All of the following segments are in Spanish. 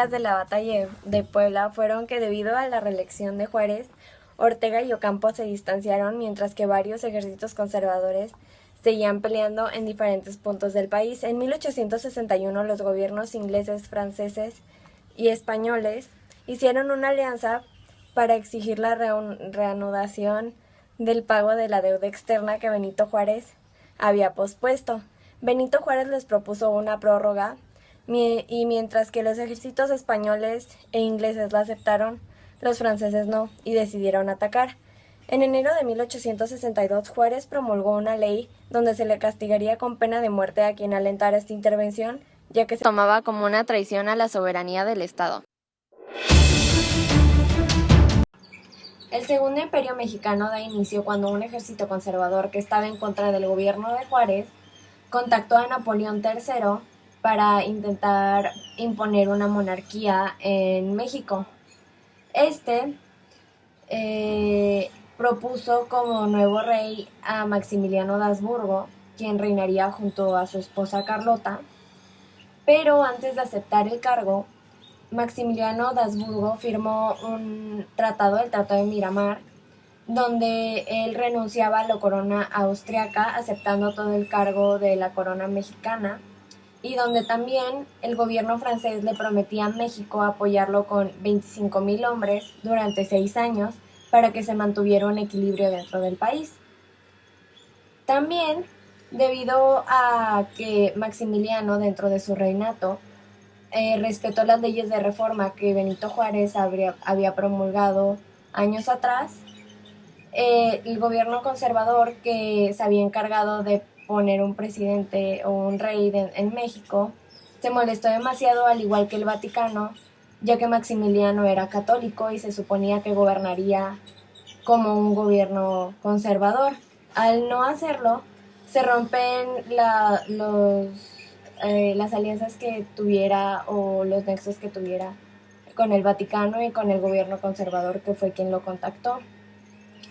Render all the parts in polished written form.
críticas de la batalla de Puebla fueron que debido a la reelección de Juárez, Ortega y Ocampo se distanciaron mientras que varios ejércitos conservadores seguían peleando en diferentes puntos del país. En 1861 los gobiernos ingleses, franceses y españoles hicieron una alianza para exigir la reanudación del pago de la deuda externa que Benito Juárez había pospuesto. Benito Juárez les propuso una prórroga y mientras que los ejércitos españoles e ingleses la aceptaron, los franceses no y decidieron atacar. En enero de 1862, Juárez promulgó una ley donde se le castigaría con pena de muerte a quien alentara esta intervención, ya que se tomaba como una traición a la soberanía del Estado. El Segundo Imperio Mexicano da inicio cuando un ejército conservador que estaba en contra del gobierno de Juárez contactó a Napoleón III para intentar imponer una monarquía en México. Este propuso como nuevo rey a Maximiliano de Habsburgo, quien reinaría junto a su esposa Carlota, pero antes de aceptar el cargo, Maximiliano de Habsburgo firmó un tratado, el Tratado de Miramar, donde él renunciaba a la corona austriaca, aceptando todo el cargo de la corona mexicana, y donde también el gobierno francés le prometía a México apoyarlo con 25,000 hombres durante 6 años para que se mantuviera un equilibrio dentro del país. También, debido a que Maximiliano, dentro de su reinato, respetó las leyes de reforma que Benito Juárez había promulgado años atrás, el gobierno conservador que se había encargado de poner un presidente o un rey en México se molestó demasiado, al igual que el Vaticano, ya que Maximiliano era católico y se suponía que gobernaría como un gobierno conservador. Al no hacerlo, se rompen las alianzas que tuviera o los nexos que tuviera con el Vaticano y con el gobierno conservador que fue quien lo contactó.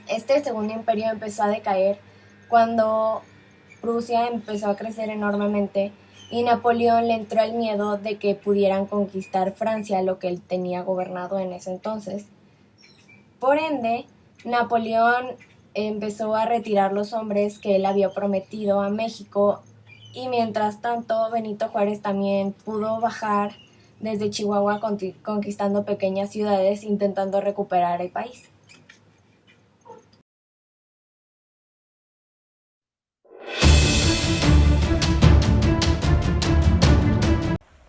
Este segundo imperio empezó a decaer cuando Prusia empezó a crecer enormemente y Napoleón le entró el miedo de que pudieran conquistar Francia, lo que él tenía gobernado en ese entonces. Por ende, Napoleón empezó a retirar los hombres que él había prometido a México, y mientras tanto Benito Juárez también pudo bajar desde Chihuahua conquistando pequeñas ciudades intentando recuperar el país.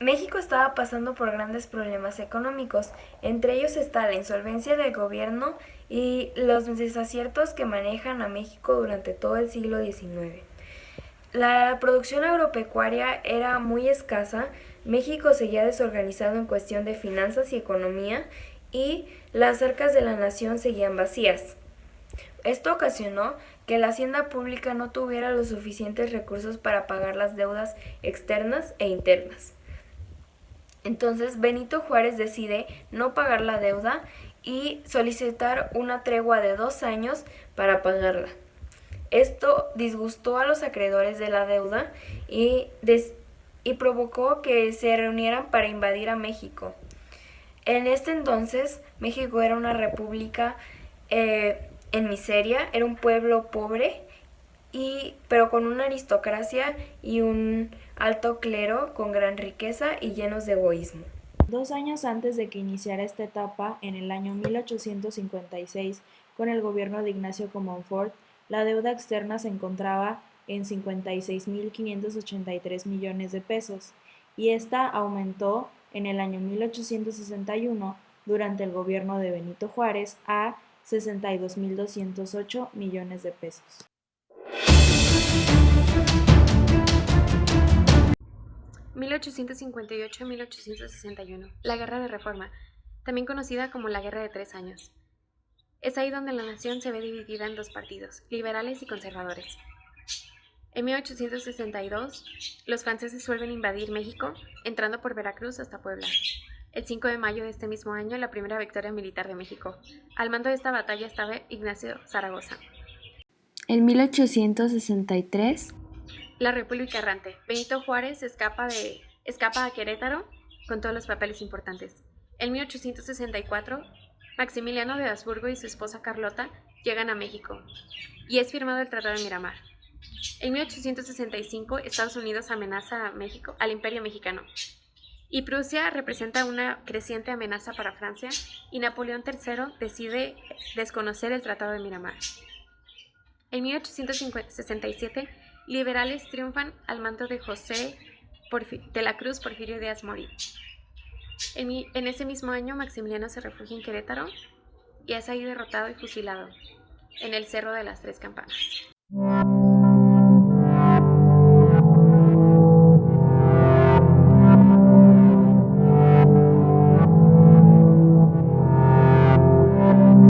México estaba pasando por grandes problemas económicos, entre ellos está la insolvencia del gobierno y los desaciertos que manejan a México durante todo el siglo XIX. La producción agropecuaria era muy escasa, México seguía desorganizado en cuestión de finanzas y economía, y las arcas de la nación seguían vacías. Esto ocasionó que la hacienda pública no tuviera los suficientes recursos para pagar las deudas externas e internas. Entonces Benito Juárez decide no pagar la deuda y solicitar una tregua de 2 años para pagarla. Esto disgustó a los acreedores de la deuda y provocó que se reunieran para invadir a México. En este entonces, México era una república en miseria, era un pueblo pobre, pero con una aristocracia y un alto clero con gran riqueza y llenos de egoísmo. 2 años antes de que iniciara esta etapa, en el año 1856, con el gobierno de Ignacio Comonfort, la deuda externa se encontraba en 56.583 millones de pesos, y esta aumentó en el año 1861, durante el gobierno de Benito Juárez, a 62.208 millones de pesos. 1858-1861, la Guerra de Reforma, también conocida como la Guerra de 3 Años. Es ahí donde la nación se ve dividida en dos partidos, liberales y conservadores. En 1862, los franceses vuelven a invadir México, entrando por Veracruz hasta Puebla. El 5 de mayo de este mismo año, la primera victoria militar de México. Al mando de esta batalla estaba Ignacio Zaragoza. En 1863, La República errante. Benito Juárez escapa a Querétaro con todos los papeles importantes. En 1864, Maximiliano de Habsburgo y su esposa Carlota llegan a México y es firmado el Tratado de Miramar. En 1865, Estados Unidos amenaza a México, al Imperio Mexicano, y Prusia representa una creciente amenaza para Francia, y Napoleón III decide desconocer el Tratado de Miramar. En 1867, liberales triunfan al mando de José de la Cruz Porfirio Díaz Mori. En ese mismo año, Maximiliano se refugia en Querétaro y es ahí derrotado y fusilado en el Cerro de las Tres Campanas.